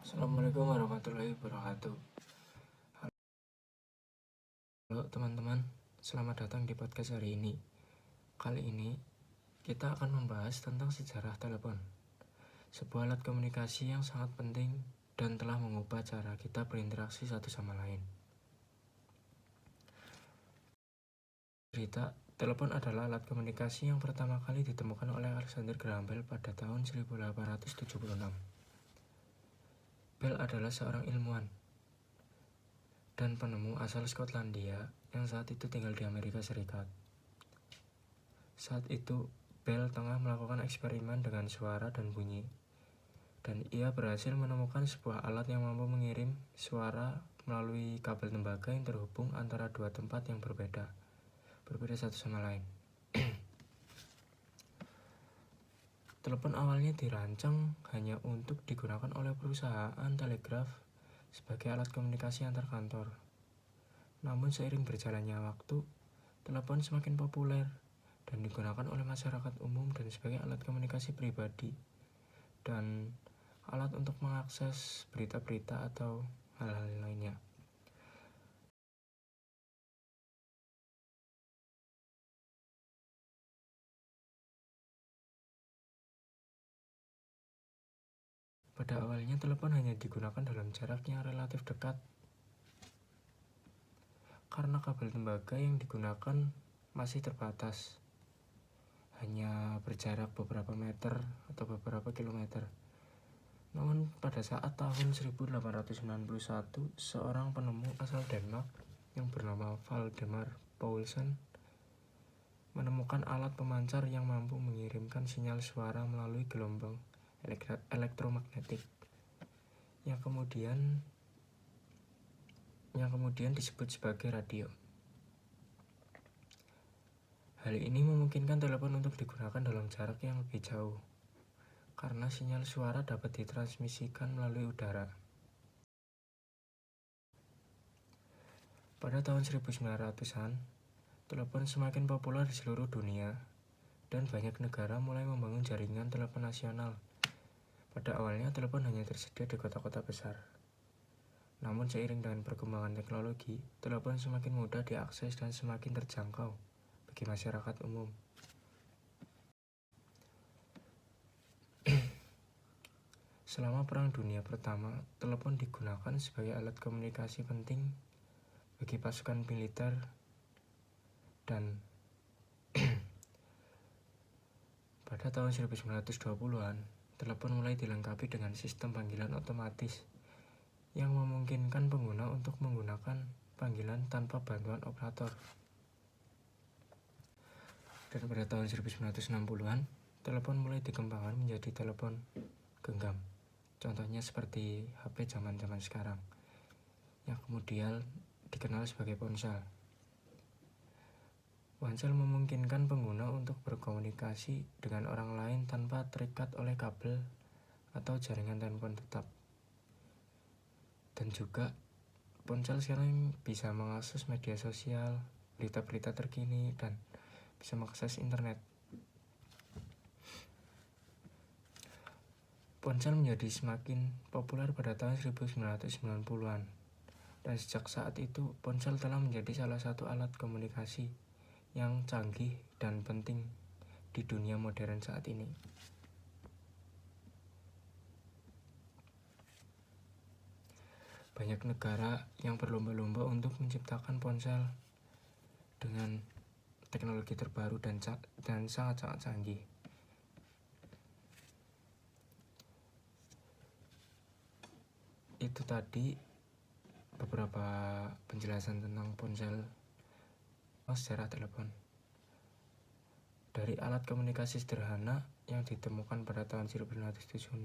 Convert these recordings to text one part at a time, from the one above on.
Assalamualaikum warahmatullahi wabarakatuh. Halo teman-teman, selamat datang di podcast hari ini. Kali ini kita akan membahas tentang sejarah telepon, sebuah alat komunikasi yang sangat penting dan telah mengubah cara kita berinteraksi satu sama lain. Cerita, telepon adalah alat komunikasi yang pertama kali ditemukan oleh Alexander Graham Bell pada tahun 1876. Bell adalah seorang ilmuwan dan penemu asal Skotlandia yang saat itu tinggal di Amerika Serikat. Saat itu, Bell tengah melakukan eksperimen dengan suara dan bunyi, dan ia berhasil menemukan sebuah alat yang mampu mengirim suara melalui kabel tembaga yang terhubung antara dua tempat yang berbeda satu sama lain. Telepon awalnya dirancang hanya untuk digunakan oleh perusahaan telegraf sebagai alat komunikasi antar kantor. Namun seiring berjalannya waktu, telepon semakin populer dan digunakan oleh masyarakat umum dan sebagai alat komunikasi pribadi dan alat untuk mengakses berita-berita atau hal-hal lainnya. Pada awalnya telepon hanya digunakan dalam jarak yang relatif dekat karena kabel tembaga yang digunakan masih terbatas, hanya berjarak beberapa meter atau beberapa kilometer. Namun pada saat tahun 1891, seorang penemu asal Denmark yang bernama Valdemar Poulsen menemukan alat pemancar yang mampu mengirimkan sinyal suara melalui gelombang elektromagnetik yang kemudian disebut sebagai radio. Hal ini memungkinkan telepon untuk digunakan dalam jarak yang lebih jauh karena sinyal suara dapat ditransmisikan melalui udara. Pada tahun 1900-an, telepon semakin populer di seluruh dunia dan banyak negara mulai membangun jaringan telepon nasional. Pada awalnya telepon hanya tersedia di kota-kota besar. Namun seiring dengan perkembangan teknologi, telepon semakin mudah diakses dan semakin terjangkau bagi masyarakat umum. Selama Perang Dunia Pertama, telepon digunakan sebagai alat komunikasi penting bagi pasukan militer dan pada tahun 1920-an, telepon mulai dilengkapi dengan sistem panggilan otomatis yang memungkinkan pengguna untuk menggunakan panggilan tanpa bantuan operator. Dan pada tahun 1960-an, telepon mulai dikembangkan menjadi telepon genggam. Contohnya seperti HP zaman-zaman sekarang, yang kemudian dikenal sebagai ponsel. Ponsel memungkinkan pengguna untuk berkomunikasi dengan orang lain tanpa terikat oleh kabel atau jaringan telepon tetap. Dan juga ponsel sekarang bisa mengakses media sosial, berita-berita terkini, dan bisa mengakses internet. Ponsel menjadi semakin populer pada tahun 1990-an. Dan sejak saat itu, ponsel telah menjadi salah satu alat komunikasi yang canggih dan penting di dunia modern saat ini. Banyak negara yang berlomba-lomba untuk menciptakan ponsel dengan teknologi terbaru dan sangat-sangat canggih. Itu tadi beberapa penjelasan tentang ponsel, sejarah telepon. Dari alat komunikasi sederhana yang ditemukan pada tahun 1976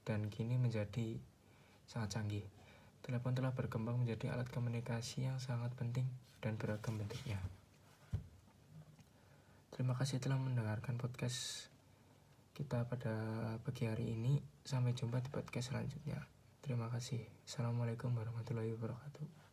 dan kini menjadi sangat canggih, telepon telah berkembang menjadi alat komunikasi yang sangat penting dan beragam bentuknya. Terima kasih telah mendengarkan podcast kita pada pagi hari ini. Sampai jumpa di podcast selanjutnya. Terima kasih. Assalamualaikum warahmatullahi wabarakatuh.